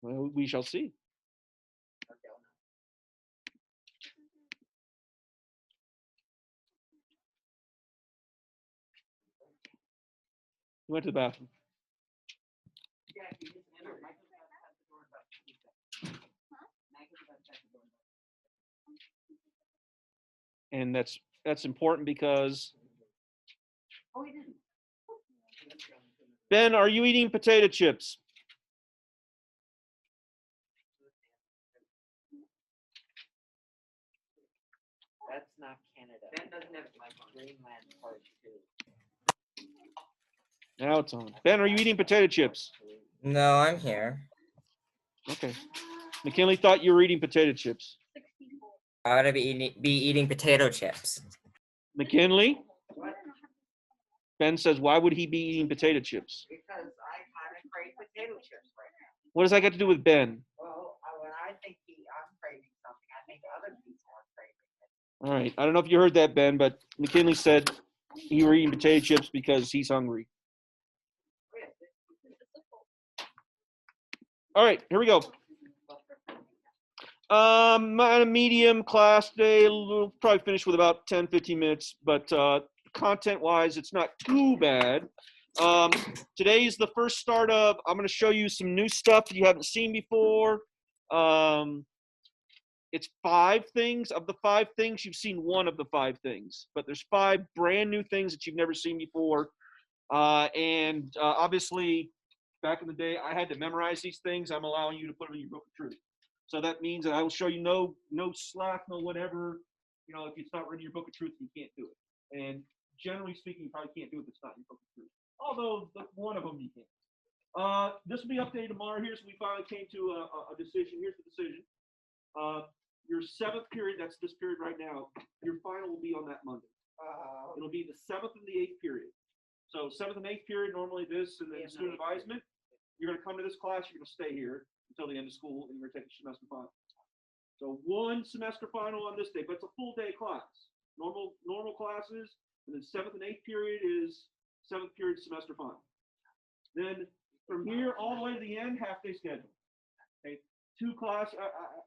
Well, we shall see. He went to the bathroom. And that's important because Ben, are you eating potato chips? That's not Canada. Ben doesn't have like Greenland part too. Now it's on. Ben, are you eating potato chips? No, I'm here. Okay. McKinley thought you were eating potato chips. I would be eating potato chips. McKinley? Ben says, why would he be eating potato chips? Because I kind of crave potato chips right now. What does that got to do with Ben? Well, when I think I'm craving something, I think other people are craving it. All right. I don't know if you heard that, Ben, but McKinley said you were eating potato chips because he's hungry. All right, here we go. A medium class day. We'll probably finish with about 10, 15 minutes, but content-wise, it's not too bad. Today is the first start of, I'm going to show you some new stuff you haven't seen before. It's 5 things. Of the 5 things, you've seen 1 of the 5 things, but there's 5 brand new things that you've never seen before. Obviously, back in the day, I had to memorize these things. I'm allowing you to put them in your book of truth. So that means that I will show you no slack, no whatever. You know, if it's not written in your book of truth, you can't do it. And generally speaking, you probably can't do it if it's not in your book of truth. Although one of them you can. This will be updated tomorrow. Here's we finally came to a decision. Here's the decision. Your 7th period, that's this period right now, your final will be on that Monday. It'll be the 7th and the 8th period. So 7th and 8th period, normally this, and then student advisement. You're going to come to this class, you're going to stay here until the end of school, and you're going to take the semester final. So 1 semester final on this day, but it's a full day class. Normal classes, and then 7th and 8th period is 7th period semester final. Then from here all the way to the end, half day schedule. Okay, 2 class.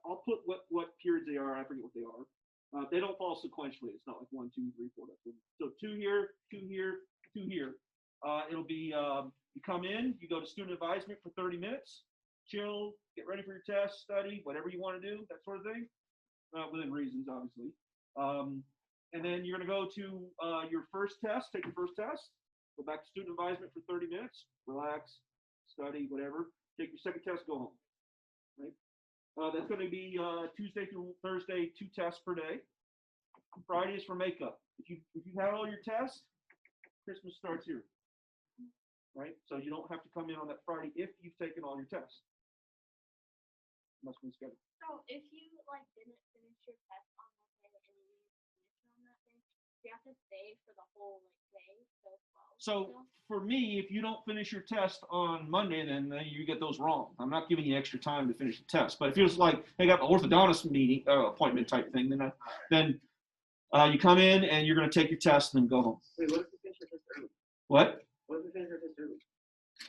I'll put what periods they are. I forget what they are. They don't fall sequentially. It's not like 1, 2, 3, 4. So 2 here, 2 here, 2 here. It'll be you come in, you go to student advisement for 30 minutes, chill, get ready for your test, study, whatever you want to do, that sort of thing, within reasons, obviously. And then you're going to go to your first test, take your first test, go back to student advisement for 30 minutes, relax, study, whatever. Take your second test, go home. Right? That's going to be Tuesday through Thursday, 2 tests per day. Friday is for makeup. If you've had all your tests, Christmas starts here. Right? So you don't have to come in on that Friday if you've taken all your tests. Must be scheduled. So if you didn't finish your test on Monday and you need to finish it on that day, do you have to stay for the whole day till 12? So for me, if you don't finish your test on Monday, then you get those wrong. I'm not giving you extra time to finish the test. But if it's like they got an orthodontist meeting appointment type thing, then you come in and you're going to take your test and then go home. Wait, what if we finish your test early? What? What if we finish your test early?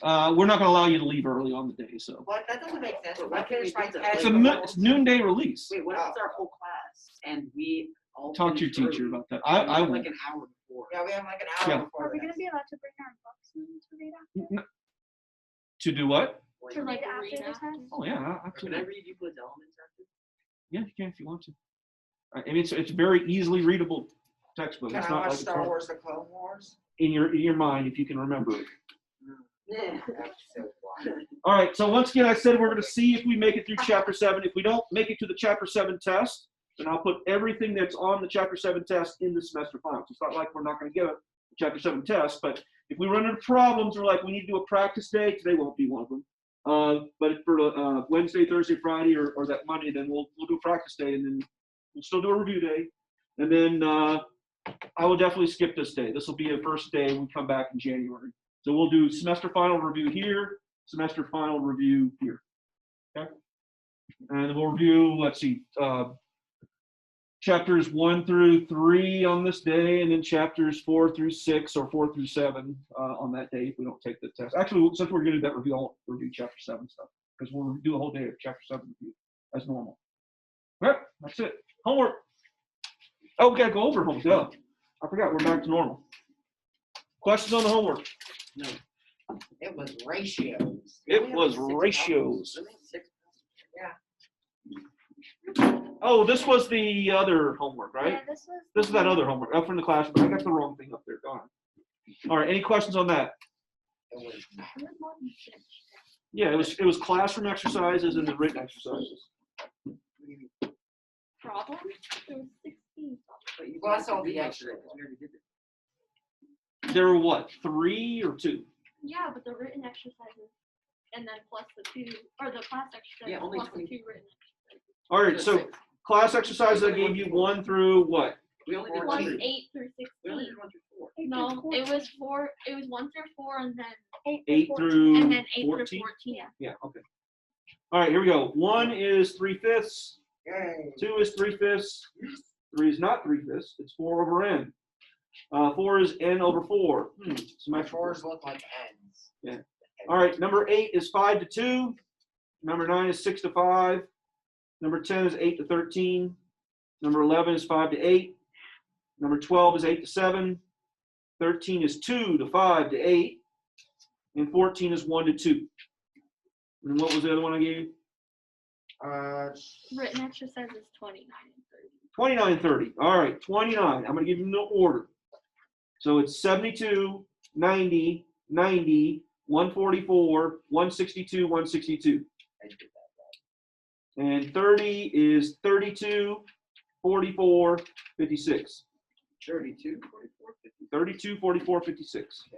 We're not going to allow you to leave early on the day. So What? That doesn't make sense. Why finish my test? it's noonday release. Wait, what if it's our whole class and we all Talk to your finish teacher early? about that. We I have will. like an hour before. Yeah, we have like an hour Yeah. before. Are we the going to test. be allowed to bring our books in to read after? To do what? To read after the test? Oh yeah, Can I absolutely. read Euclid's Elements after? Yeah, you can if you want to. I mean, it's very easily readable textbook. Can It's I not watch like Star Wars: The Clone Wars? in your mind if you can remember it. Yeah. That's so wild. All right. So once again, I said we're going to see if we make it through Chapter 7. If we don't make it to the Chapter 7 test, then I'll put everything that's on the Chapter 7 test in the semester final. So it's not like we're not going to get a Chapter 7 test, but if we run into problems, we're like we need to do a practice day. Today won't be one of them. But for Wednesday, Thursday, Friday, or that Monday, then we'll do a practice day, and then we'll still do a review day, and then I will definitely skip this day. This will be the first day we come back in January. So we'll do semester final review here, semester final review here. Okay? And we'll review, let's see, chapters 1 through 3 on this day, and then chapters 4 through 6 or 4 through 7 on that day if we don't take the test. Actually, since we're going to do that review, I'll review chapter 7 stuff because we'll do a whole day of chapter 7 review as normal. Yep, that's it. Homework. Oh, we got to go over homework. Duh. I forgot. We're back to normal. Questions on the homework? No. It was ratios. It was ratios. Really? 6? Oh, this was the other homework, right? Yeah, this was. This is that other homework up from the classroom. I got the wrong thing up there. Darn. All right. Any questions on that? It was It was more than 6. Yeah, it was classroom exercises and the written exercises. Problems? There was 16 problems. Well, I saw the extra. There were what, 3 or 2? Yeah, but the written exercises, and then plus the 2, or the class exercises, Yeah, only plus 20. the 2 written exercises. All right. So class exercises I gave you 1 through what? We only did Plus 1 8 through 16. We only did 1 through 4. No, it was 4. It was 1 through 4, and then 8 through and then 8 14? through 14. Yeah. Okay. All right. Here we go. 1 is 3/5. Yay. 2 is 3/5. 3 is not 3/5. It's 4 over n. 4 is n over 4. My Symmetrical. 4s look like ends. Yeah. All right. Number 8 is 5 to 2. Number 9 is 6 to 5. Number 10 is 8 to 13. Number 11 is 5 to 8. Number 12 is 8 to 7. 13 is 2 to 5 to 8. And 14 is 1 to 2. And what was the other one I gave you? Written exercises 29 and 30. 29 and 30. All right, 29. I'm going to give you no order. So it's 72, 90, 90, 144, 162, 162. And 30 is 32, 44, 56. 32, 44, 50. 32, 44, 56.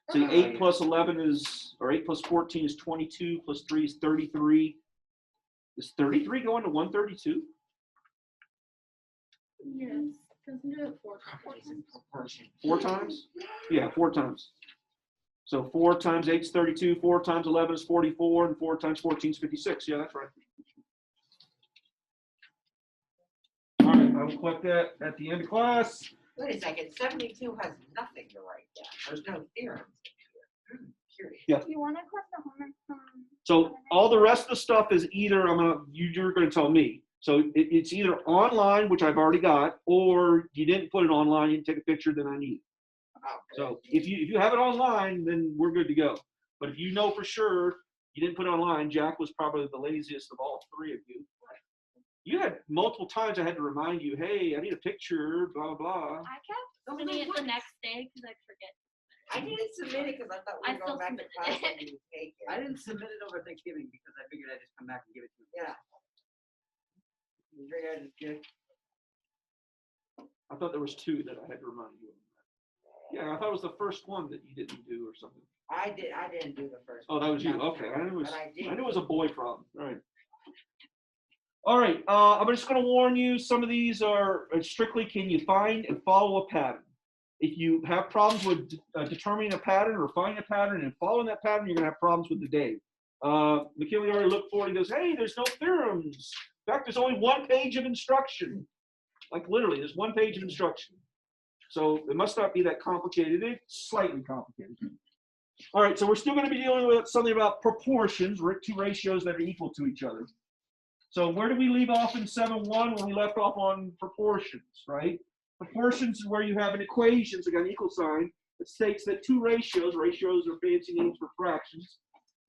So 8 plus 11 is, or 8 plus 14 is 22, plus 3 is 33. Is 33 going to 132? Yes, because we do it 4 times. Proportion. 4 times? Yeah, 4 times. So 4 times 8 is 32, 4 times 11 is 44, and 4 times 14 is 56. Yeah, that's right. All right, I will collect that at the end of class. Wait a second. 72 has nothing to write down. There's no theorems in here. Curious. Yeah. Do you want to collect the homework from? So all the rest of the stuff is either you're going to tell me. So it's either online, which I've already got, or you didn't put it online. You didn't take a picture, then I need it. Oh, So if you have it online, then we're good to go. But if you know for sure you didn't put it online, Jack was probably the laziest of all 3 of you. You had multiple times I had to remind you, hey, I need a picture, blah, blah, blah. I kept submitting it the next day because I'd forget. I didn't submit it because I thought we I were going still back to submitted class it. and you would take it. I didn't submit it over Thanksgiving because I figured I'd just come back and give it to you. Yeah. You figured I'd just get- I thought there was 2 that I had to remind you of. Yeah, I thought it was the first one that you didn't do or something. I didn't do the first Oh, that was you. one. Okay, I knew it was. But I did. I knew it was a boy problem. All right. All right. I'm just going to warn you. Some of these are strictly can you find and follow a pattern. If you have problems with determining a pattern or finding a pattern and following that pattern, you're going to have problems with the day. McKinley already looked for it. He goes, hey, there's no theorems. In fact, there's only 1 page of instruction. Like literally, there's 1 page of instruction. So it must not be that complicated. It's slightly complicated. All right, so we're still going to be dealing with something about proportions, 2 ratios that are equal to each other. So where did we leave off in 7.1 when we left off on proportions, right? Proportions is where you have an equation, so you got an equal sign, that states that 2 ratios are fancy names for fractions,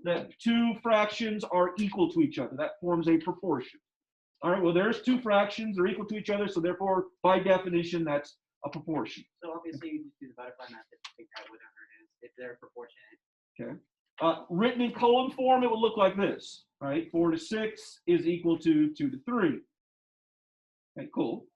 that 2 fractions are equal to each other. That forms a proportion. All right, well, there's 2 fractions, they're equal to each other, so therefore, by definition, that's a proportion. So obviously you just do the butterfly method to figure out whatever it is, if they're proportionate. Okay. Written in column form, it would look like this, right? 4 to 6 is equal to 2 to 3. Okay, cool.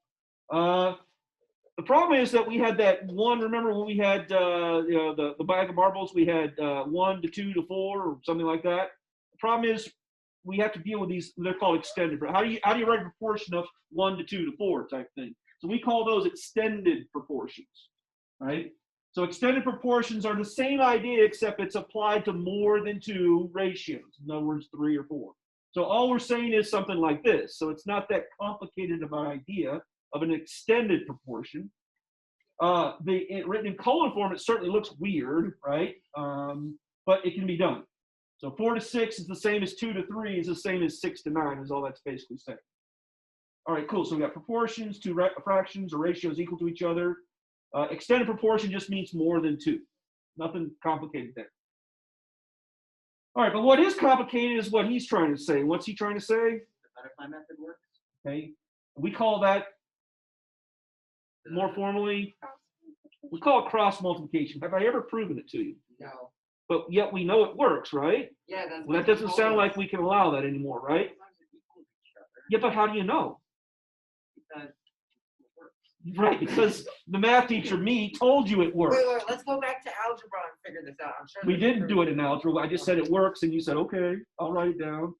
The problem is that we had that one. Remember when we had the bag of marbles? We had 1 to 2 to 4 or something like that. The problem is we have to deal with these. They're called extended. How do you write a proportion of 1 to 2 to 4 type thing? So we call those extended proportions, right? So extended proportions are the same idea, except it's applied to more than 2 ratios. In other words, 3 or 4. So all we're saying is something like this. So it's not that complicated of an idea of an extended proportion. Written in colon form, it certainly looks weird, right? But it can be done. So 4 to 6 is the same as 2 to 3 is the same as 6 to 9 is all that's basically saying. All right, cool. So we got proportions, two fractions or ratios equal to each other. Extended proportion just means more than 2. Nothing complicated there. All right, but what is complicated is what he's trying to say. What's he trying to say? The butterfly method works. Okay, we call that more formally, we call it cross multiplication. Have I ever proven it to you? No. But yet we know it works, right? Yeah, that's. Well, that doesn't sound like we can allow that anymore, right? Sometimes they equal each other. Yeah, but how do you know? Because it works. Right, because the math teacher, me, told you it worked. Wait, let's go back to algebra and figure this out. I'm sure. We didn't do it in algebra. I just said it works, and you said, okay, I'll write it down.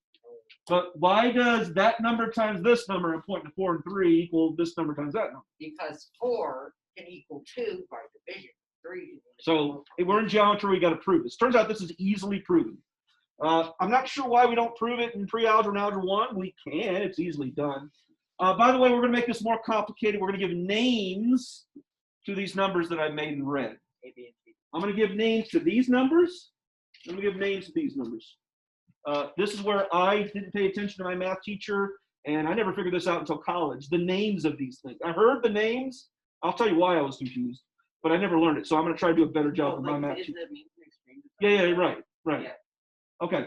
But why does that number times this number, and pointing to 4 and 3 equal this number times that number? Because 4 can equal 2 by division. 3 can equal. So if we're in geometry, we got to prove this. Turns out this is easily proven. I'm not sure why we don't prove it in pre-algebra and algebra 1. We can. It's easily done. By the way, we're going to make this more complicated. We're going to give names to these numbers that I made in red. A, B, and C. I'm going to give names to these numbers. I'm going to give names to these numbers. This is where I didn't pay attention to my math teacher, and I never figured this out until college. The names of these things. I heard the names. I'll tell you why I was confused, but I never learned it. So I'm going to try to do a better job with my math teacher. Yeah, right. Yeah. Okay.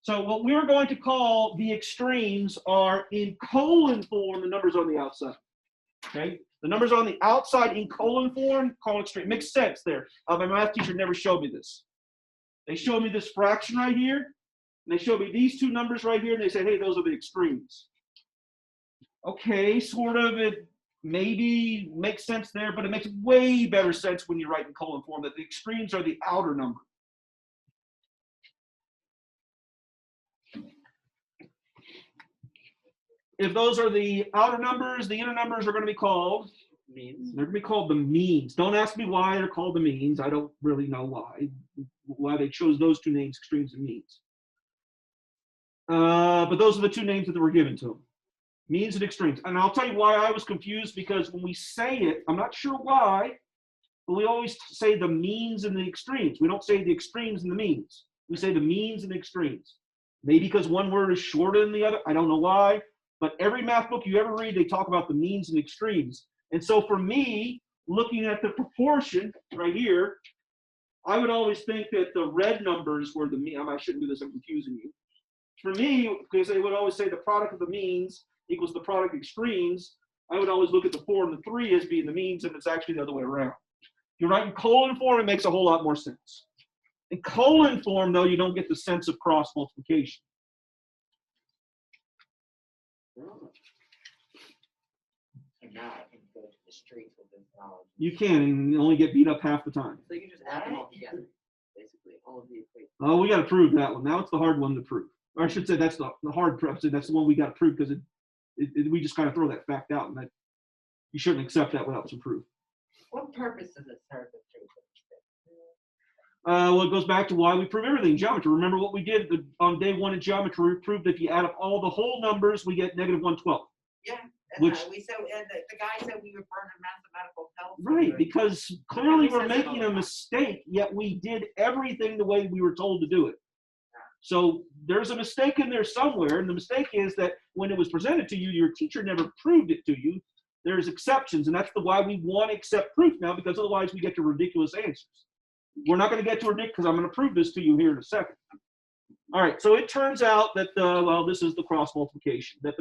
So what we're going to call the extremes are in colon form, the numbers on the outside. Okay? The numbers on the outside in colon form, called extreme. Makes sense there. My math teacher never showed me this. They showed me this fraction right here, and they showed me these two numbers right here, and they said, hey, those are the extremes. Okay, sort of, it maybe makes sense there, but it makes way better sense when you write in colon form that the extremes are the outer number. If those are the outer numbers, the inner numbers are going to be called Means. They're going to be called the means. Don't ask me why they're called the means. I don't really know why they chose those two names, extremes and means. But those are the two names that were given to them, means and extremes. And I'll tell you why I was confused, because when we say it, I'm not sure why, but we always say the means and the extremes. We don't say the extremes and the means. We say the means and the extremes. Maybe because one word is shorter than the other. I don't know why. But every math book you ever read, they talk about the means and extremes. And so for me, looking at the proportion right here, I would always think that the red numbers were the mean. I shouldn't do this, I'm confusing you. For me, because they would always say the product of the means equals the product of extremes, I would always look at the 4 and the 3 as being the means, and it's actually the other way around. If you're writing colon form, it makes a whole lot more sense. In colon form, though, you don't get the sense of cross multiplication. And now I can go to the streets with this knowledge. You can, and only get beat up half the time. So you just add them all together, basically, all of the equations. Oh, we got to prove that one. Now it's the hard one to prove. Or I should say that's the hard proof. So that's the one we got to prove, because we just kind of throw that fact out, and that you shouldn't accept that without some proof. What purpose does it serve the truth? Well, it goes back to why we prove everything in geometry. Remember what we did on day 1 in geometry? We proved that if you add up all the whole numbers, we get negative 1/12. Yeah. Which- We said, and the guy said we were burning mathematical hell. Right, because clearly we we're said that all making the a time. mistake, yet we did everything the way we were told to do it. So there's a mistake in there somewhere, and the mistake is that when it was presented to you, your teacher never proved it to you. There's exceptions, and that's why we want to accept proof now, because otherwise we get to ridiculous answers. We're not going to get to ridiculous, because I'm going to prove this to you here in a second. All right, so it turns out that, well, this is the cross multiplication. That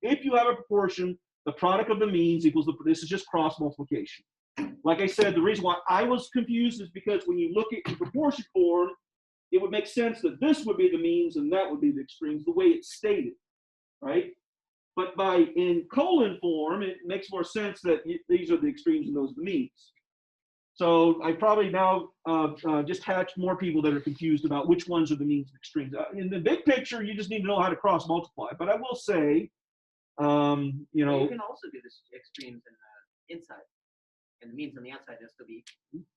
if you have a proportion, the product of the means equals this is just cross multiplication. Like I said, the reason why I was confused is because when you look at the proportion form, it would make sense that this would be the means and that would be the extremes, the way it's stated, right? But in colon form, it makes more sense that these are the extremes and those are the means. So I probably now just hatched more people that are confused about which ones are the means and extremes. In the big picture, you just need to know how to cross multiply. But I will say, you know, You can also do this extremes in the inside, and the means on the outside has to be.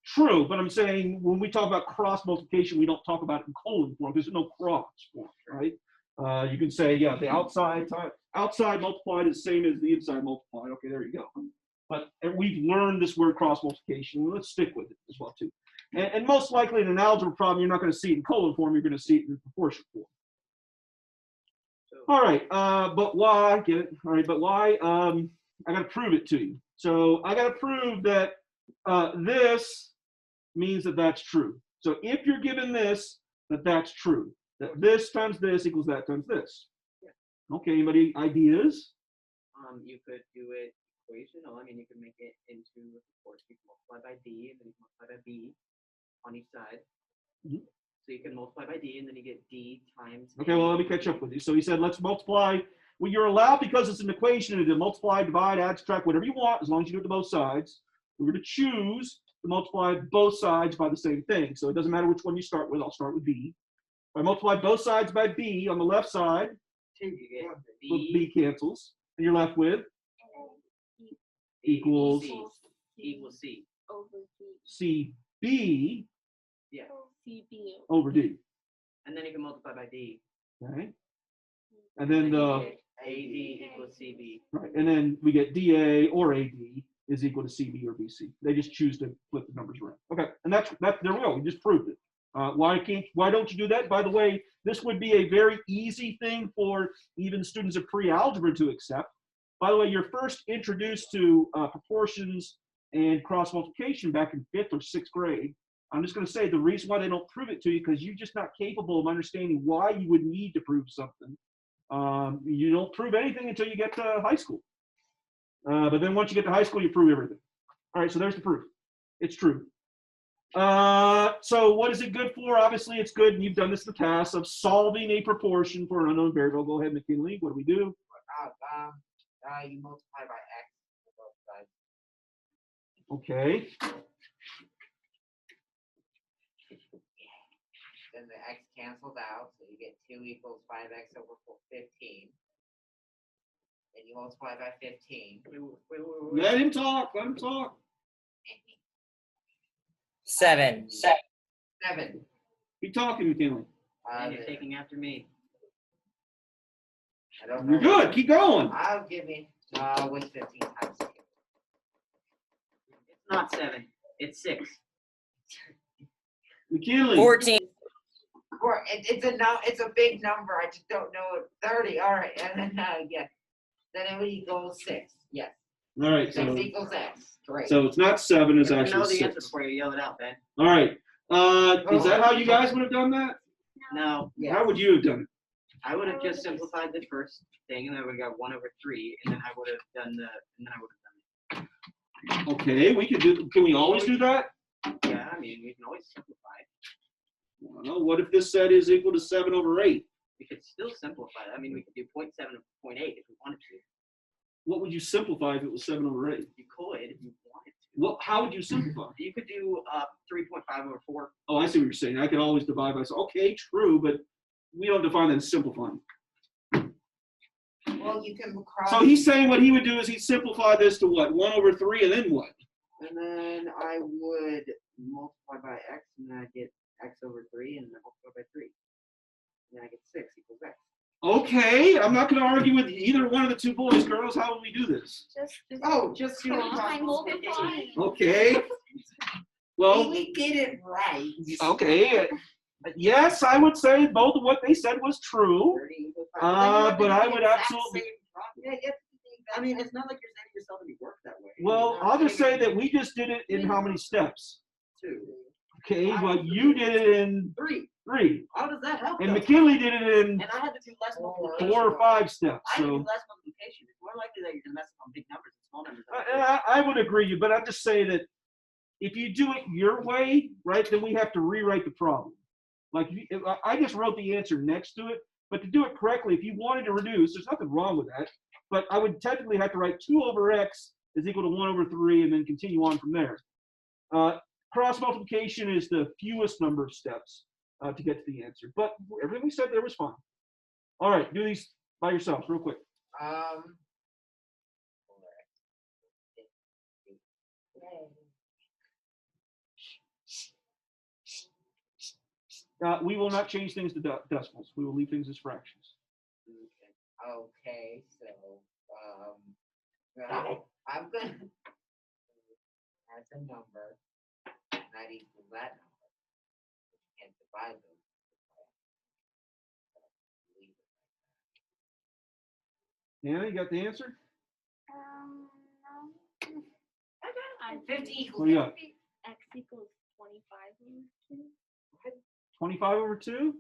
true. But I'm saying when we talk about cross multiplication, we don't talk about it in colon form because there's no cross form, right? You can say, yeah, the outside multiplied is the same as the inside multiplied. Okay, there you go. But we've learned this word cross multiplication. Let's stick with it as well too. And most likely in an algebra problem, you're not going to see it in colon form. You're going to see it in proportion form. All right, but why? Get it? All right, but why? I got to prove it to you. So I got to prove that this means that that's true. So if you're given this, that that's true. That this times this equals that times this. Okay, anybody ideas? You could do it equational. I mean, you could make it into, of course, you can multiply by d, and then you can multiply by b on each side. Mhm. So you can multiply by d, and then you get d times. Okay, well, let me catch up with you. So he said, let's multiply. Well, you're allowed, because it's an equation, to multiply, divide, add, subtract, whatever you want, as long as you do it to both sides. We're going to choose to multiply both sides by the same thing. So it doesn't matter which one you start with. I'll start with b. If I multiply both sides by b on the left side, You get well, b cancels, and you're left with equals c equals c. Over D. cb Yeah, CB. over d. and then you can multiply by d. Okay, and then the AD equals CB. right, and then we get dA or AD is equal to CB or BC. They just choose to flip the numbers around. Okay, and that's there we go. We just proved it. Why don't you do that? By the way, this would be a very easy thing for even students of pre-algebra to accept. By the way, you're first introduced to proportions and cross multiplication back in 5th or 6th grade. I'm just going to say the reason why they don't prove it to you because you're just not capable of understanding why you would need to prove something. You don't prove anything until you get to high school. But then once you get to high school, you prove everything. All right, so there's the proof. It's true. So what is it good for? Obviously, it's good, and you've done this in the past, of solving a proportion for an unknown variable. Go ahead, McKinley. What do we do? You multiply by x on both sides. Okay. Then the x cancels out, so you get 2 equals 5x over 15. Then you multiply by 15. Wait. Let him talk. Let him talk. 7. 7. Keep talking, McKinley. And you're taking after me. I don't know. You're good. Keep going. I'll give you what's 15 times 6? It's not 7. It's 6. McKinley. 14. Or it's a big number. I just don't know it. 30. All right, and then yeah, then it would equal 6. Yes. All right. 6 equals x. Great. So it's not 7. It's You know actually the answer 6. before you yell it out, Ben. All right. Is that how you guys would have done that? No, Yeah. How would you have done it? I would have just simplified the first thing, and then I would have got 1 over 3, and then I would have done it. Okay, we could do. Can we always do that? Yeah, I mean, we can always simplify. I don't know. What if this set is equal to 7 over 8? We could still simplify it. I mean, we could do 0.7 and 0.8 if we wanted to. What would you simplify if it was 7 over 8? You could if you wanted to. How would you simplify? You could do 3.5 over 4. Oh, I see what you're saying. I could always divide by. Okay, true, but we don't define that as simplifying. Well, you can cross. So he's saying what he would do is he'd simplify this to what? 1 over 3, and then what? And then I would multiply by x, and then I get x over 3, and then I multiply by 3. And then I get 6 equals x. Okay, I'm not going to argue with either one of the two boys. Girls, how would we do this? Just do Combine, multiply. Okay. Well, we get it right. okay. Yes, I would say both of what they said was true. 30 equals 5. But I would absolutely. Yeah, I mean, it's not like you're setting yourself to work that way. Well, I'll just say that we just did it in how many steps? 2. Okay, well, you did it in 3. 3, How does that help? and though? McKinley did it in And I had to do less multiplication. 4 or 5 steps. I had to do So less multiplication. It's more likely that you're going to mess up on big numbers and small numbers. I would agree with you, but I'm just saying that if you do it your way, right, then we have to rewrite the problem. Like I just wrote the answer next to it, but to do it correctly, if you wanted to reduce, there's nothing wrong with that. But I would technically have to write 2 over x is equal to 1 over 3, and then continue on from there. Cross multiplication is the fewest number of steps to get to the answer. But everything we said there was fine. All right, do these by yourselves real quick. We will not change things to decimals. We will leave things as fractions. Okay, so, I'm gonna, as a number, not equal that number. Can't divide those. Leave it Yeah, you got the answer? No. I 50 equals What do you got? X equals 25 over 2. 25 over 2?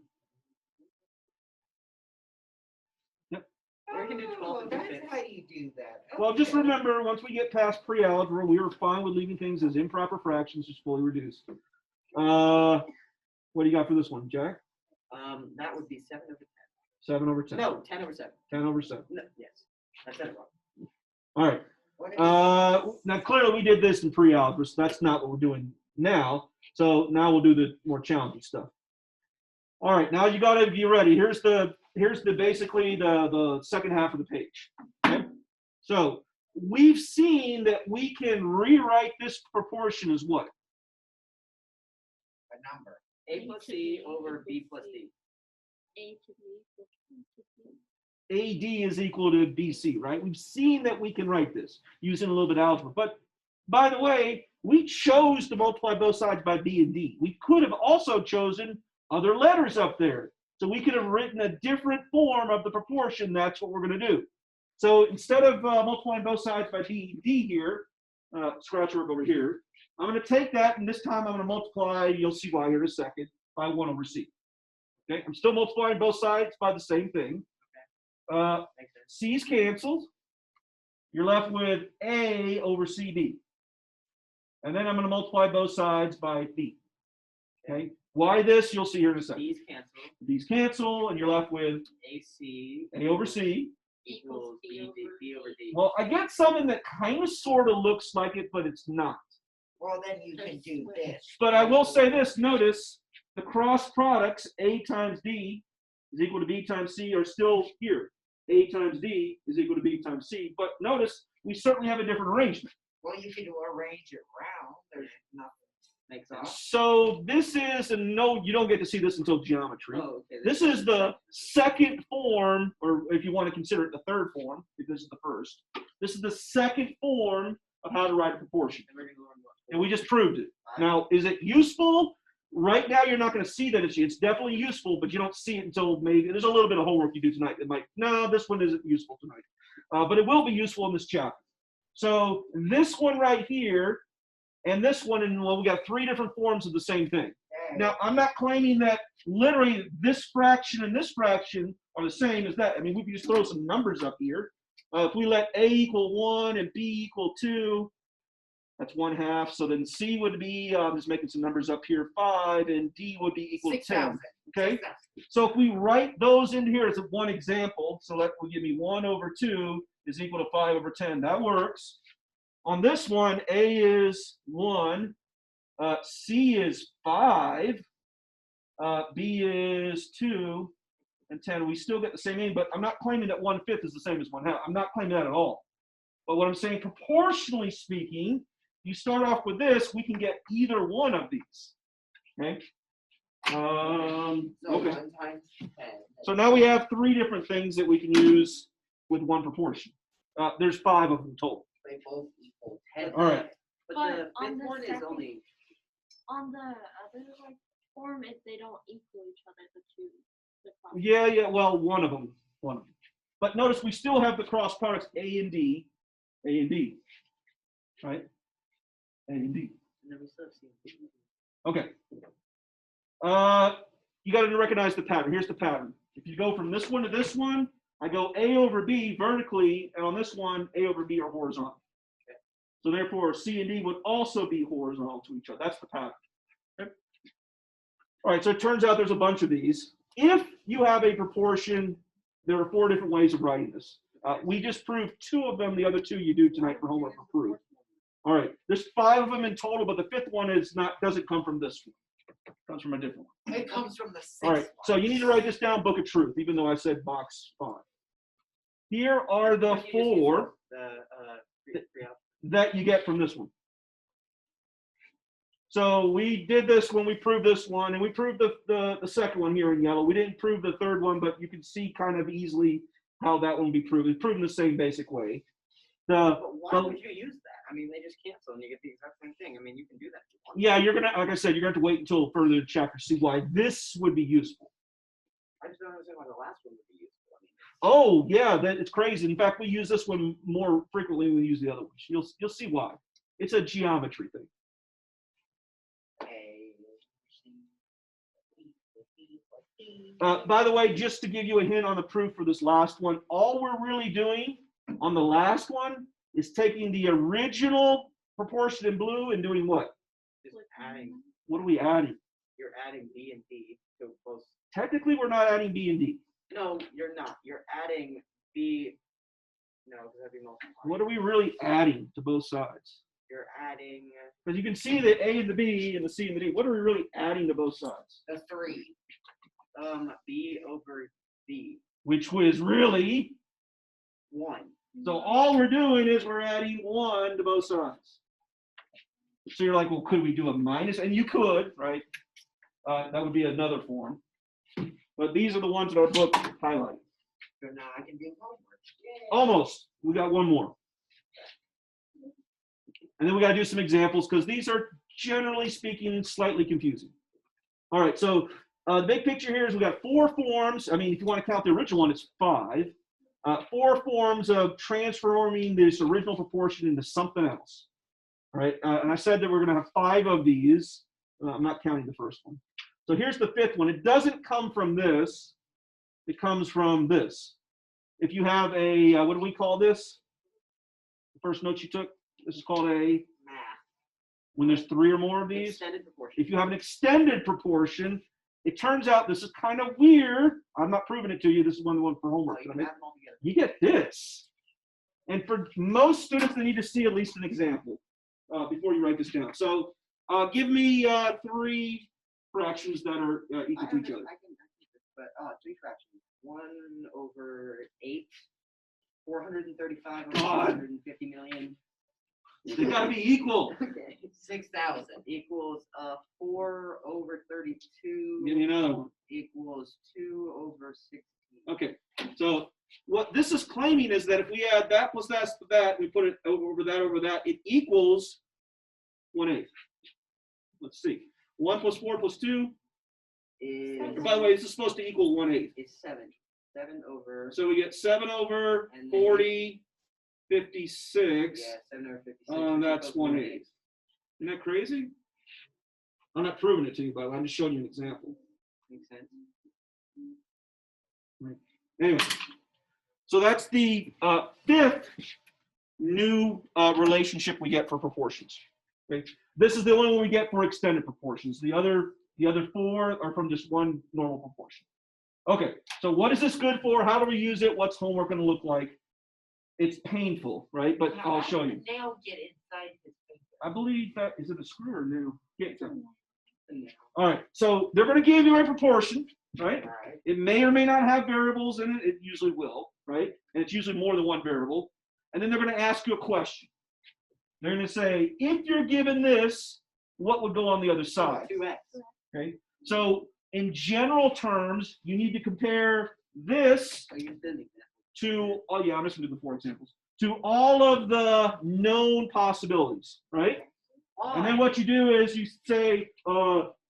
Or you can do 12 Oh, and that's 50. how you do that. Well, just Okay. remember, once we get past pre-algebra, we were fine with leaving things as improper fractions, just fully reduced. What do you got for this one, Jack? That would be 7 over 7 over 10. 10. No, 10 over 7. 10 over 7. No, yes. I said it wrong. All right. What if you- Now, clearly, we did this in pre-algebra, so that's not what we're doing now. So now we'll do the more challenging stuff. All right, now you got to be ready. Here's the basically the second half of the page. Okay? So we've seen that we can rewrite this proportion as what? a number? A plus C over B plus D. A to B equals B to C. AD is equal to BC, right? We've seen that we can write this using a little bit of algebra. But by the way, we chose to multiply both sides by B and D. We could have also chosen other letters up there. So we could have written a different form of the proportion. That's what we're going to do. So instead of multiplying both sides by B and D here, scratch work over here, I'm going to take that, and this time I'm going to multiply, you'll see why here in a second, by 1 over C. Okay, I'm still multiplying both sides by the same thing. Makes sense. C's canceled. You're left with A over CB. And then I'm going to multiply both sides by B. Okay. Why this? You'll see here in a second. These cancel. These cancel, and you're left with AC A over C. equals B over D. Well, I get something that kind of sort of looks like it, but it's not. Well, then you can do this. But I will say this, notice the cross products, A times D is equal to B times C, are still here. A times D is equal to B times C. But notice, we certainly have a different arrangement. Well, you could arrange it round. There's nothing. Makes sense. So this is, and no, you don't get to see this until geometry. Oh, okay. This is the second form, or if you want to consider it the third form, if this is the first. This is the second form of how to write a proportion. And we're gonna learn what. And we just proved it. Now, is it useful? Right now, you're not going to see that it's definitely useful, but you don't see it until maybe, there's a little bit of homework you do tonight that might, no, this one isn't useful tonight. But it will be useful in this chapter. So this one right here, and this one, and well, we got 3 different forms of the same thing. Okay. Now, I'm not claiming that literally this fraction and this fraction are the same as that. I mean, we can just throw some numbers up here. If we let A equal 1 and B equal 2, that's 1/2. So then C would be, I'm just making some numbers up here, 5, and D would be equal to 10. 6,000. Okay? 6,000. So if we write those in here as one example, so that will give me 1 over 2 is equal to 5 over 10. That works. On this one, A is 1, C is 5, B is 2, and 10. We still get the same name, but I'm not claiming that 1/5 is the same as 1/2. I'm not claiming that at all. But what I'm saying, proportionally speaking, you start off with this, we can get either one of these. Okay? So Okay. 1 times 10. So now we have 3 different things that we can use with one proportion. There's 5 of them total. They both equal 10. All right. But But the on fifth the one is second- only. On the other like form, if they don't equal each other, the two. The cross- Yeah, well, one of them. But notice we still have the cross products A and D, right? A and D. And then we still have C. Okay. You got to recognize the pattern. Here's the pattern. If you go from this one to this one, I go A over B vertically, and on this one, A over B are horizontal. Okay. So therefore, C and D would also be horizontal to each other. That's the pattern. Okay. All right, so it turns out there's a bunch of these. If you have a proportion, there are 4 different ways of writing this. We just proved 2 of them. The other 2 you do tonight for homework for proof. All right, there's 5 of them in total, but the 5th one doesn't come from this one. It comes from a different one. It comes from the 6th All right, so you need to write this down, Book of Truth, even though I said box 5. Here are the Can you just use 4 the free out. that you get from this one. So we did this when we proved this one, and we proved the second one here in yellow. We didn't prove the third one, but you can see kind of easily how that one will be proved. It's proven the same basic way. But why the- would you use that? I mean, they just cancel and you get the exact same thing. I mean, you can do that if you want. Yeah, you're gonna, like I said, you're gonna have to wait until further in the chapter to see why this would be useful. I just don't understand why the last one would be useful. I mean, Oh, yeah, it's crazy. In fact, we use this one more frequently than we use the other ones. You'll see why. It's a geometry thing. By the way, just to give you a hint on the proof for this last one, all we're really doing on the last one is taking the original proportion in blue and doing what? just adding, What are we adding? you're adding B and D to both. Technically, we're not adding B and D. No, you're not. You're adding B. No, because that'd be multiplying. What are we really adding to both sides? You're adding Because you can see the A and the B and the C and the D. What are we really adding to both sides? The 3. B over B. Which was really, 1. so all we're doing is we're adding 1 to both sides. So you're like, well, could we do a minus? And you could, right? That would be another form. But these are the ones that our book highlights. So now I can do homework. Yay. Almost. We got one more. And then we got to do some examples because these are, generally speaking, slightly confusing. All right, so the big picture here is we got 4 forms. I mean, if you want to count the original one, it's 5. 4 forms of transforming this original proportion into something else. All right, and I said that we're going to have 5 of these. I'm not counting the first one. So here's the 5th one. It doesn't come from this. It comes from this. If you have a, what do we call this? The first note you took, this is called a, Math. when there's 3 or more of these. Extended proportion. If you have an extended proportion, it turns out this is kind of weird. I'm not proving it to you. This is one for Oh, homework. you I can mean, add them all together. you get this. And for most students, they need to see at least an example before you write this down. So give me 3 fractions that are equal to each other. I can but 3 fractions. 1 over 8. 435 over God. 450 million. They got to be equal. Okay. 6,000 equals 4 over 32 Give me another one. equals 2 over 16. Okay, so what this is claiming is that if we add that plus that to that, we put it over that, it equals 1/8. Let's see. 1 plus 4 plus 2. Is, By the way, this is supposed to equal 1/8. is 7. 7 over, So we get 7 over And then- 40, 56. yeah, 7 over 56. That's equals 1/8. Isn't that crazy? I'm not proving it to you, by the way. I'm just showing you an example. Makes sense. Anyway, so that's the 5th new relationship we get for proportions. Okay? This is the only one we get for extended proportions. The other 4 are from just one normal proportion. Okay, so what is this good for? How do we use it? What's homework going to look like? It's painful, right? But I'll show you. Nail get inside his finger. I believe that, is it a screw or no? Can't tell. No. All right, so they're going to give you a proportion, right? All right. It may or may not have variables in it. It usually will, right? And it's usually more than one variable. And then they're going to ask you a question. They're going to say, if you're given this, what would go on the other side? 2x. Okay. So in general terms, you need to compare this So you did example. to, oh yeah, I'm just going to do the 4 examples, to all of the known possibilities, right? And then what you do is you say,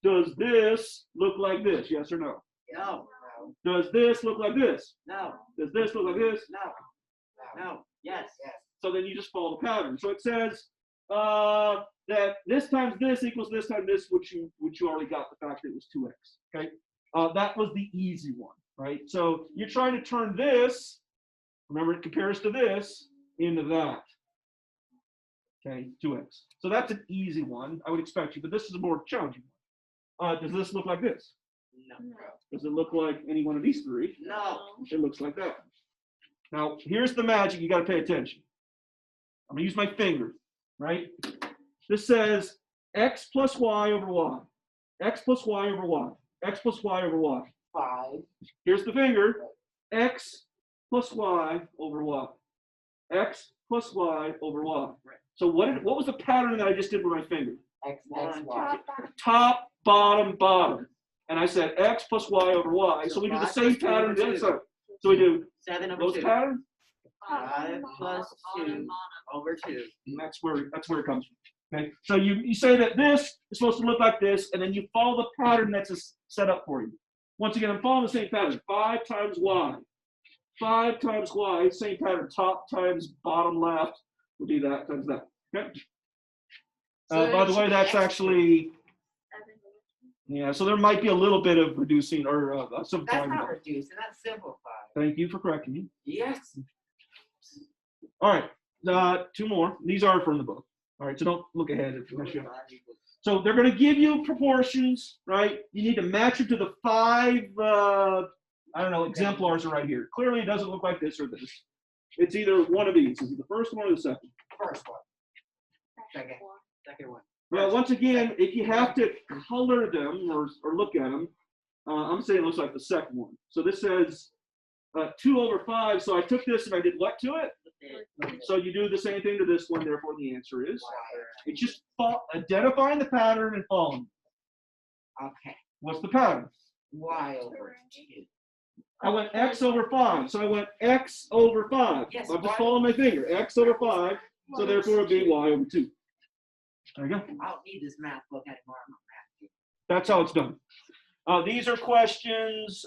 does this look like this? Yes or no? No. Does this look like this? No. Does this look like this? No. No. Yes. Yes. So then you just follow the pattern. So it says that this times this equals this times this, which you already got the fact that it was 2x. Okay, that was the easy one, right? So you're trying to turn this, remember it compares to this, into that. Okay, 2x. So that's an easy one, I would expect you, but this is a more challenging one. Does this look like this? No. Does it look like any one of these 3? No. It looks like that. Now, here's the magic. You got to pay attention. I'm going to use my finger, right? This says x plus y over y. X plus y over y. X plus y over y. 5. Here's the finger. X plus y over y. X plus y over y. Right. So what was the pattern that I just did with my finger? X, X, One, Y. top, bottom, bottom. And I said X plus Y over Y. So we do the Five same plus two pattern over on the other two. side. So we do 7 over those 2. patterns, 5 plus 2 over 2. and that's where it comes from. Okay. So you say that this is supposed to look like this, and then you follow the pattern that's set up for you. Once again, I'm following the same pattern. 5 times Y. 5 times Y, same pattern. Top times bottom left will be that times that. Okay. So By it the should way, be that's X. actually, 7. yeah, so there might be a little bit of reducing or That's simplifying. not reducing, that's simplified. Thank you for correcting me. Yes. All right, 2 more. These are from the book. All right, so don't look ahead if you should. So they're going to give you proportions, right? You need to match it to the 5, I don't know, exemplars are right here. Clearly, it doesn't look like this or this. It's either one of these. Is it the first one or the second? First one. Second. Second one. Well, once again, if you have to color them or look at them, I'm saying it looks like the second one. So this says 2 over 5. So I took this and I did what to it? So you do the same thing to this one. Therefore, the answer is it's just identifying the pattern and following. Okay. What's the pattern? Y over 2. I went X over 5. So I went X over 5. Yes, I'm just Y. following my finger. X over 5. So therefore, it'll be Y over 2. There you go. I don't need this math book anymore. I'm not math teacher. That's how it's done. These are questions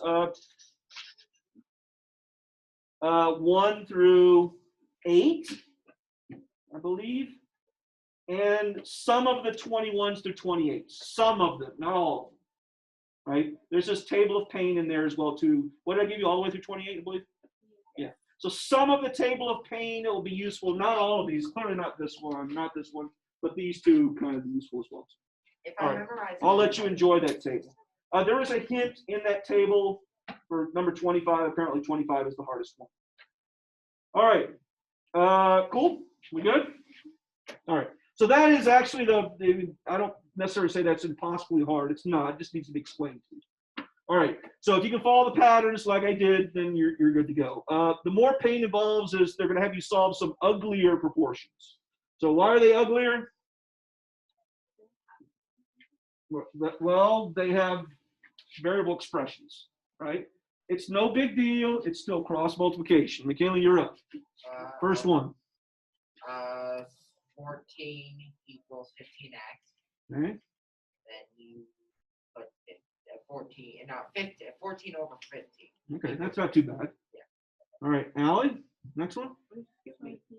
1 through 8, I believe. And some of the 21s through 28. Some of them, not all of them. Right? There's this table of pain in there as well, too. What did I give you all the way through 28, I believe? Yeah. So some of the table of pain will be useful. Not all of these. Clearly not this one, not this one. But these two kind of useful as well. If All I right. memorize it, I'll let you enjoy that table. There is a hint in that table for number 25. Apparently 25 is the hardest one. All right. Cool? We good? All right. So that is actually I don't necessarily say that's impossibly hard. It's not. It just needs to be explained to you. All right. So if you can follow the patterns like I did, then you're good to go. The more pain involves is they're going to have you solve some uglier proportions. So why are they uglier? Well, they have variable expressions, right? It's no big deal. It's still cross multiplication. McKinley, you're up. First one. 14 equals 15x. Okay. Then you put 14, and now 14 over 15. Okay, that's not too bad. Yeah. All right, Allie, next one. It might be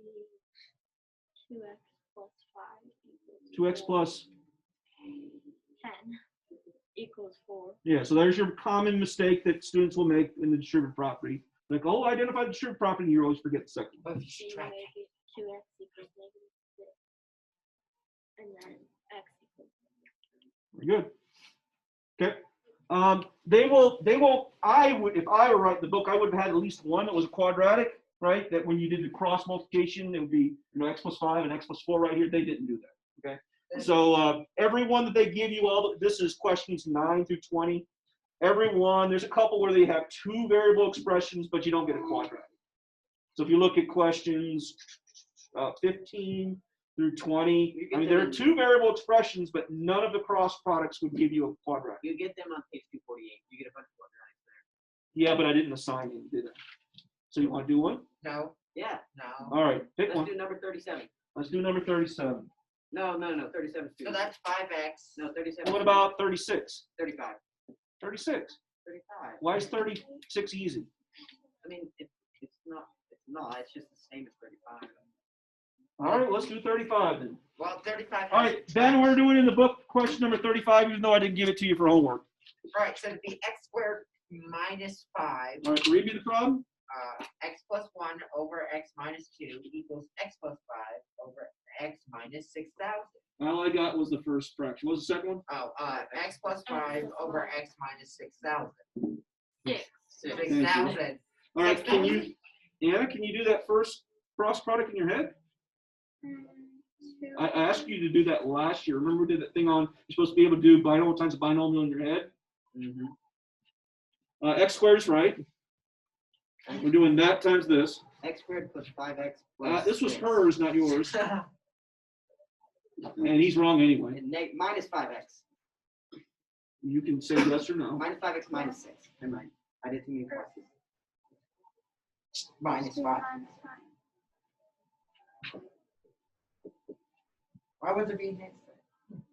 2x plus 5 2x equals plus. 10 equals 4. Yeah, so there's your common mistake that students will make in the distributed property. Like, oh, identify the distributed property, you always forget the second. But if you So you subtract make it 2x equals -6. And then x equals Very good. Okay. They will, if I were writing the book, I would have had at least one that was a quadratic, right? That when you did the cross multiplication, it would be, x plus 5 and x plus 4 right here. They didn't do that, okay? So every one that they give you, this is questions 9 through 20. Every one, there's a couple where they have 2 variable expressions, but you don't get a quadratic. So if you look at questions 15 through 20, I mean, there are 2 variable expressions, but none of the cross products would give you a quadratic. You get them on page 248. You get a bunch of quadratics there. Yeah, but I didn't assign any, did I? So you want to do one? no, Yeah. no. All right, pick Let's one. do number 37. Let's do number 37. No, 37 is 2. So that's 5x. No, 37. What about 36? 35? 36. 35. Why is 36 easy? I mean, it's not. It's just the same as 35. All right, let's do 35 then. Well, 35. All right, Ben, we're doing in the book question number 35, even though I didn't give it to you for homework. Right, so it'd be x squared minus 5. All right, read me the problem. X plus 1 over x minus 2 equals x plus 5 over x minus 6,000. All I got was the first fraction. What was the second one? Oh, x plus 5 over x minus 6,000. 6. 6,000. All right, Anna, can you do that first cross product in your head? 2. I asked you to do that last year. Remember we did that thing on, you're supposed to be able to do binomial times a binomial in your head? Mm-hmm. X squared is right. We're doing that times this. X squared plus 5x plus This was 6. hers, not yours. And he's wrong anyway. And minus 5x. You can say yes or no. Minus 5x minus 6. Never mind. I did too many pluses. Minus 5. Why would there be next?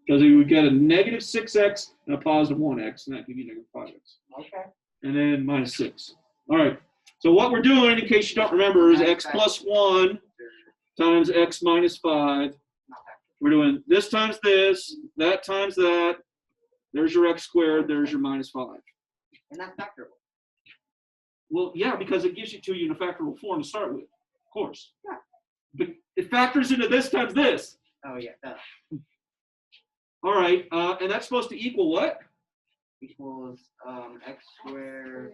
Because you would get a negative 6x and a positive 1x, and that give you negative 5x. Okay. And then minus 6. All right. So what we're doing, in case you don't remember, is x plus 1 times x minus 5. We're doing this times this, that times that. There's your x squared. There's your minus 5. And that's factorable. Well, yeah, because it gives you to you in a factorable form to start with, of course. Yeah. But it factors into this times this. Oh, yeah. That All right. And that's supposed to equal what? equals x squared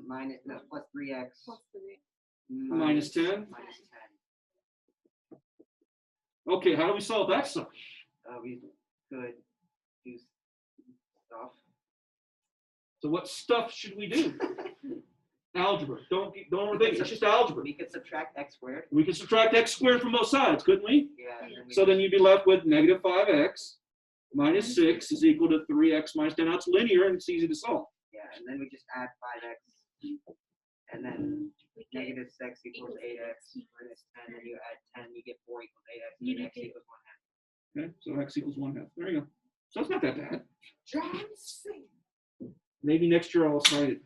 minus, no, plus 3x Minus 10? Minus 10. Okay, how do we solve that sum? We could do stuff. So what stuff should we do? Algebra. Don't overthink it. It's just algebra. We could subtract x squared. We can subtract x squared from both sides, couldn't we? Yeah. And then we So then you'd be left with negative 5x minus 6 is equal to 3x minus 10. Now it's linear and it's easy to solve. Yeah, and then we just add 5x, and then negative 6 equals 8x minus 10, and you add 10, you get 4 equals 8x, and then x equals 1/2. Okay, so x equals 1/2. There you go. So it's not that bad. John C. Maybe next year I'll cite it.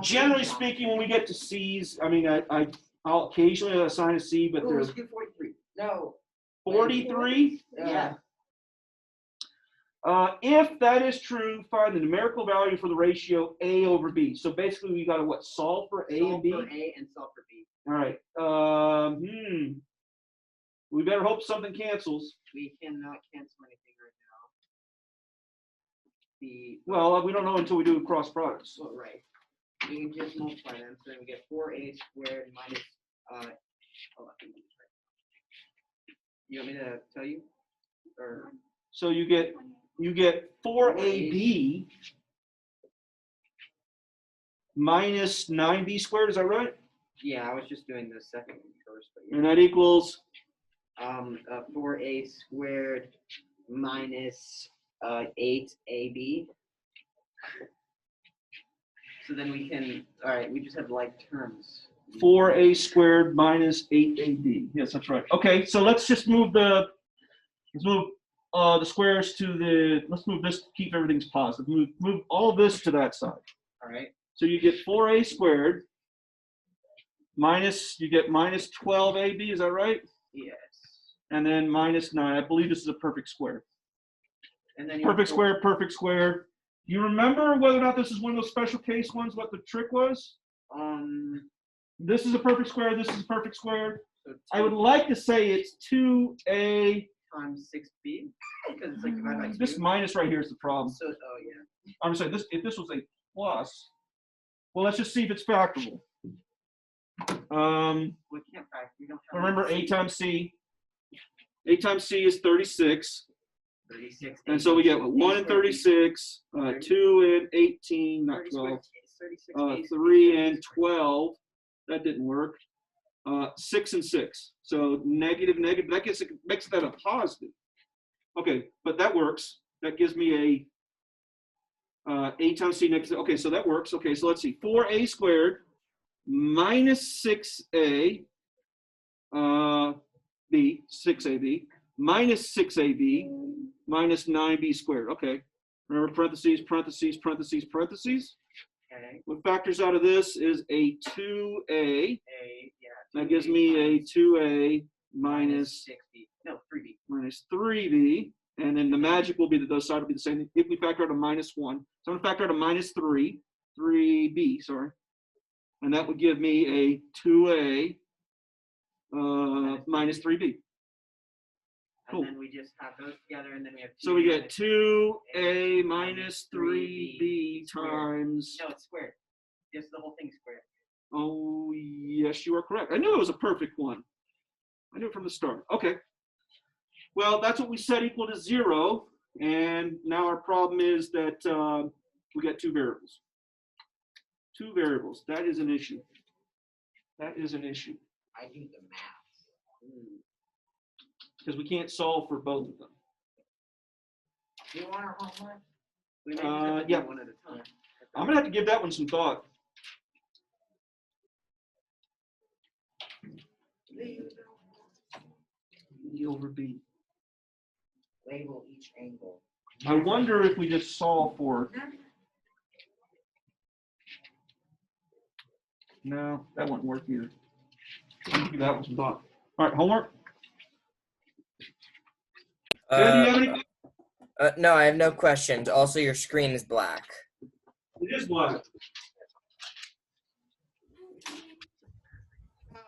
Generally speaking, when we get to C's, I mean, I'll occasionally assign a C, but Ooh, there's let's do 43. No. 43. Yeah. If that is true, find the numerical value for the ratio A over B. So basically, we got to what? Solve for A and B. Solve for A and solve for B. All right. We better hope something cancels. We cannot cancel anything right now. Well, we don't know until we do cross products. Well, right. We can just multiply them, so then we get 4a squared minus, hold on, you want me to tell you? Or, So you get 4AB minus 9B squared. Is that right? yeah, I was just doing the second one first, but yeah. And that equals 4a squared minus 8ab. So then we can, all right, we just have like terms. 4a squared minus 8ab. Yes, that's right. Okay, so let's just move the squares to the. Let's move this. Keep everything's positive. Move all this to that side. All right. So you get 4a squared minus. You get minus 12ab. Is that right? Yes. And then minus 9. I believe this is a perfect square. And then Perfect square. Perfect square. You remember whether or not this is one of those special case ones? What the trick was? This is a perfect square. This is a perfect square. So I would like to say it's 2a. times 6b because it's like divided by 2. This minus right here is the problem. So oh yeah. I'm sorry. If this was a plus, well, let's just see if it's factorable. We can't factor. We don't have. Remember, a times c. A times c is 36, 36. and so we get 1 and 36, 2 and 18, not 12, 3 and 12. That didn't work. 6 and 6. So negative. That makes that a positive. Okay, but that works. That gives me a times c negative. Okay, so that works. Okay, so let's see. 4a squared minus 6a b 6ab minus 6ab minus 9b squared. Okay, remember parentheses, parentheses, parentheses, parentheses. Okay. What factors out of this is a 2a. A yeah. That gives me a 2a minus 6b. No, 3b. minus 3b. And then the magic will be that those sides will be the same. If we factor out a minus 1. So I'm going to factor out a minus 3b, sorry. And that would give me a 2a minus 3b. Cool. And then we just have those together, and then we have. So we get minus 2a minus 3b times. No, it's squared. Just the whole thing squared. Oh, yes, you are correct. I knew it was a perfect one. I knew it from the start. Okay. Well, that's what we set equal to 0. And now our problem is that we got 2 variables. 2 variables. That is an issue. That is an issue. I do the math. Because we can't solve for both of them. Do you want our homework? We may just have to do Yeah. one at a time. I'm gonna have to give that one some thought. E over B. Label each angle. I wonder if we just solve for. No, that wouldn't work either. I'll give that one some thought. All right, homework. Ben, do you have anything? No, I have no questions. Also, your screen is black. It is black.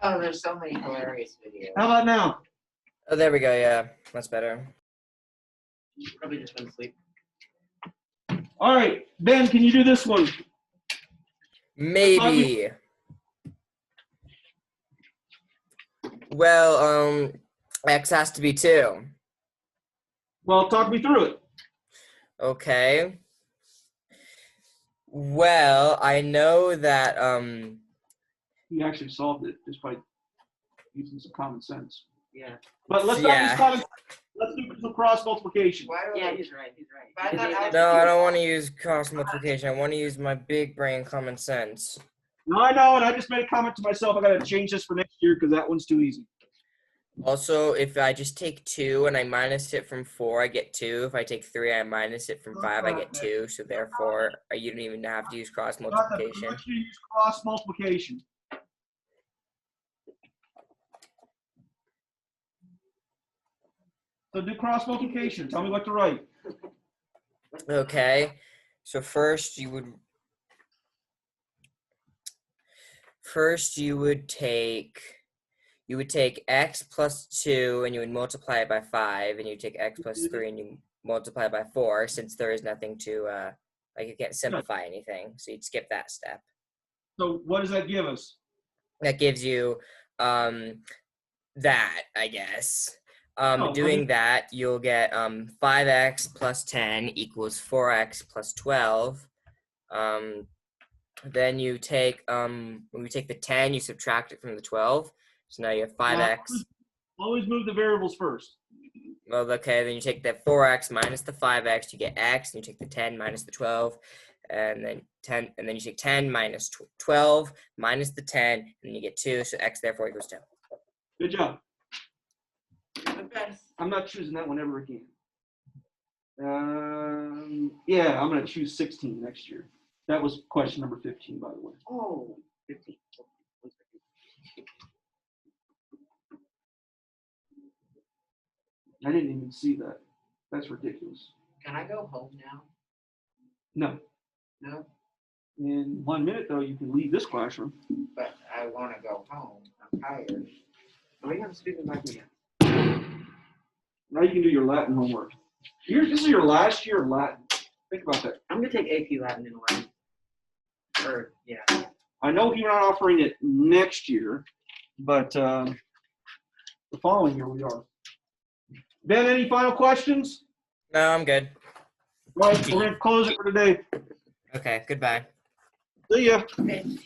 Oh, there's so many hilarious videos. How about now? Oh, there we go. Yeah, that's better. Probably just been asleep. All right, Ben, can you do this one? Maybe. Well, X has to be 2. Well, talk me through it. Okay. Well, I know that He actually solved it just by using some common sense. Yeah. But let's not Yeah. use common. Let's do some cross multiplication. Why do Yeah, we- he's right. He's right. But I Because thought he- algebra- no, I don't want to use cross multiplication. I want to use my big brain common sense. No, I know, and I just made a comment to myself. I got to change this for next year because that one's too easy. Also, if I just take 2 and I minus it from 4, I get 2. If I take 3, I minus it from 5, I get 2. So therefore, you don't even have to use cross I want multiplication. you to use cross multiplication. So do cross multiplication. Tell me what to write. Okay, so first you would take x plus 2 and you would multiply it by 5, and you take x plus 3 and you multiply it by 4, since there is nothing to like you can't simplify anything, so you'd skip that step. So what does that give us? That gives you that, I guess. No, Doing that, you'll get 5x plus 10 equals 4x plus 12. Then you take when you take the 10, you subtract it from the 12. So now you have 5x. Always move the variables first. Well, okay, then you take the 4x minus the 5x, you get x, and you take the 10 minus the 12, and then 10, and then you take 10 minus 12 minus the 10, and then you get 2, so x therefore equals 2. Good job. Okay. I'm not choosing that one ever again. Yeah, I'm going to choose 16 next year. That was question number 15, by the way. Oh, 15. I didn't even see that. That's ridiculous. can I go home now? No. No, In 1 minute, though, you can leave this classroom. but I want to go home. I'm tired. Oh, you have a student like me. Now you can do your Latin homework. This is your last year of Latin. Think about that. I'm gonna take AP Latin in 11. Or yeah. I know you're not offering it next year, but the following year we are. Ben, any final questions? No, I'm good. All right, we're going to close it for today. Okay, goodbye. See ya. 15.